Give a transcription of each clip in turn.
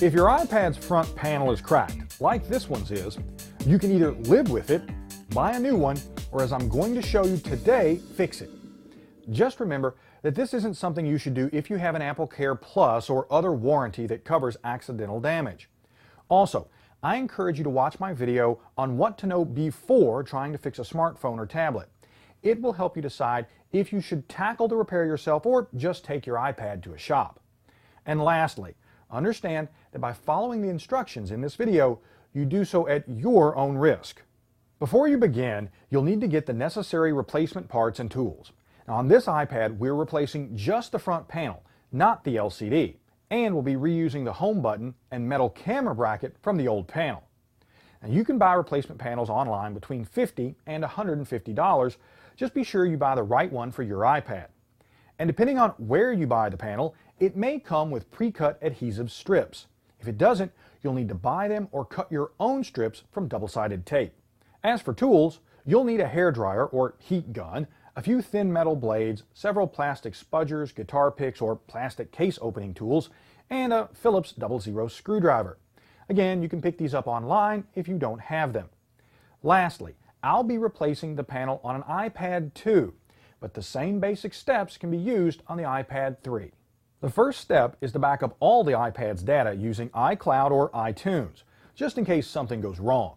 If your iPad's front panel is cracked, like this one's is, you can either live with it, buy a new one, or as I'm going to show you today, fix it. Just remember that this isn't something you should do if you have an Apple Care Plus or other warranty that covers accidental damage. Also, I encourage you to watch my video on what to know before trying to fix a smartphone or tablet. It will help you decide if you should tackle the repair yourself or just take your iPad to a shop. And lastly, understand that by following the instructions in this video, you do so at your own risk. Before you begin, you'll need to get the necessary replacement parts and tools. Now, on this iPad, we're replacing just the front panel, not the LCD, and we'll be reusing the home button and metal camera bracket from the old panel. Now, you can buy replacement panels online between $50 and $150. Just be sure you buy the right one for your iPad. And depending on where you buy the panel, it may come with pre-cut adhesive strips. If it doesn't, you'll need to buy them or cut your own strips from double-sided tape. As for tools, you'll need a hairdryer or heat gun, a few thin metal blades, several plastic spudgers, guitar picks, or plastic case opening tools, and a Phillips 00 screwdriver. Again, you can pick these up online if you don't have them. Lastly, I'll be replacing the panel on an iPad 2, but the same basic steps can be used on the iPad 3. The first step is to back up all the iPad's data using iCloud or iTunes, just in case something goes wrong.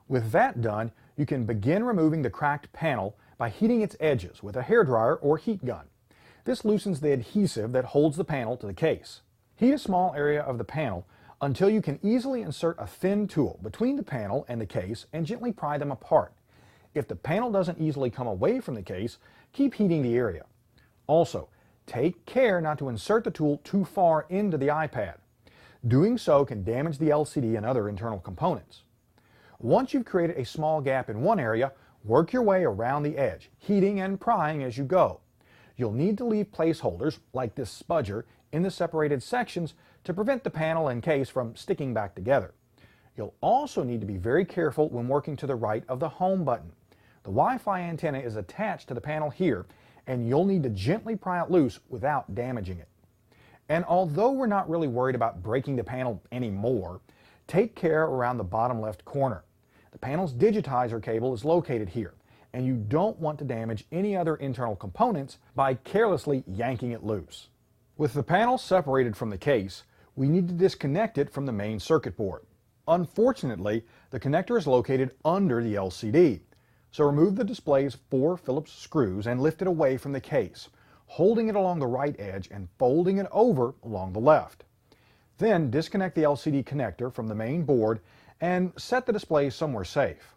With that done, you can begin removing the cracked panel by heating its edges with a hairdryer or heat gun. This loosens the adhesive that holds the panel to the case. Heat a small area of the panel until you can easily insert a thin tool between the panel and the case and gently pry them apart. If the panel doesn't easily come away from the case, keep heating the area. Also, take care not to insert the tool too far into the iPad. Doing so can damage the LCD and other internal components. Once you've created a small gap in one area, work your way around the edge, heating and prying as you go. You'll need to leave placeholders, like this spudger, in the separated sections to prevent the panel and case from sticking back together. You'll also need to be very careful when working to the right of the home button. The Wi-Fi antenna is attached to the panel here, and you'll need to gently pry it loose without damaging it. And although we're not really worried about breaking the panel anymore, take care around the bottom left corner. The panel's digitizer cable is located here, and you don't want to damage any other internal components by carelessly yanking it loose. With the panel separated from the case, we need to disconnect it from the main circuit board. Unfortunately, the connector is located under the LCD, so remove the display's 4 Phillips screws and lift it away from the case, holding it along the right edge and folding it over along the left. Then disconnect the LCD connector from the main board and set the display somewhere safe.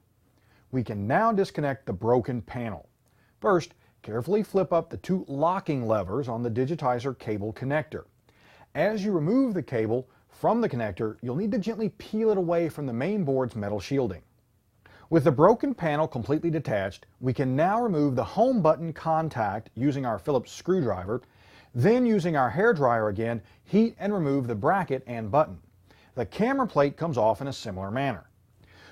We can now disconnect the broken panel. First, carefully flip up the 2 locking levers on the digitizer cable connector. As you remove the cable from the connector, you'll need to gently peel it away from the main board's metal shielding. With the broken panel completely detached, we can now remove the home button contact using our Phillips screwdriver. Then, using our hairdryer again, heat and remove the bracket and button. The camera plate comes off in a similar manner.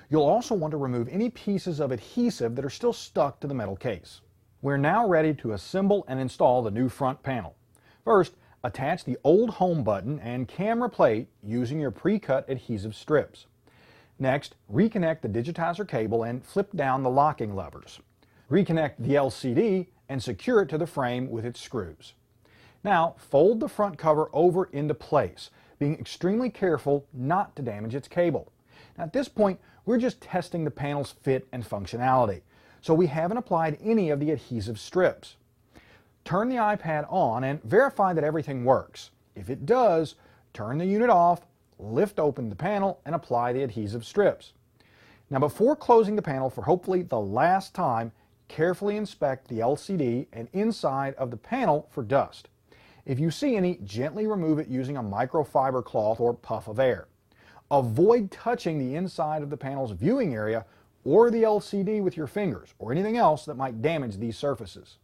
You'll also want to remove any pieces of adhesive that are still stuck to the metal case. We're now ready to assemble and install the new front panel. First, attach the old home button and camera plate using your pre-cut adhesive strips. Next, reconnect the digitizer cable and flip down the locking levers. Reconnect the LCD and secure it to the frame with its screws. Now, fold the front cover over into place, being extremely careful not to damage its cable. Now, at this point, we're just testing the panel's fit and functionality, so we haven't applied any of the adhesive strips. Turn the iPad on and verify that everything works. If it does, turn the unit off, lift open the panel, and apply the adhesive strips. Now, before closing the panel for hopefully the last time, carefully inspect the LCD and inside of the panel for dust. If you see any, gently remove it using a microfiber cloth or puff of air. Avoid touching the inside of the panel's viewing area or the LCD with your fingers or anything else that might damage these surfaces.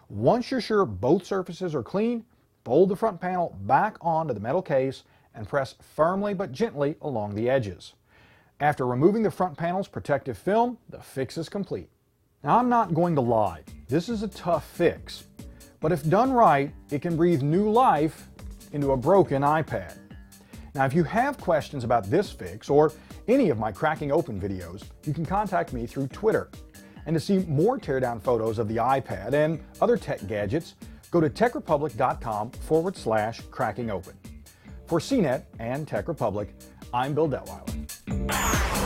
Once you're sure both surfaces are clean, fold the front panel back onto the metal case and press firmly but gently along the edges. After removing the front panel's protective film, the fix is complete. Now, I'm not going to lie, this is a tough fix, but if done right, it can breathe new life into a broken iPad. Now, if you have questions about this fix or any of my cracking open videos, you can contact me through Twitter. And to see more teardown photos of the iPad and other tech gadgets, go to techrepublic.com/crackingopen. For CNET and Tech Republic, I'm Bill Detweiler.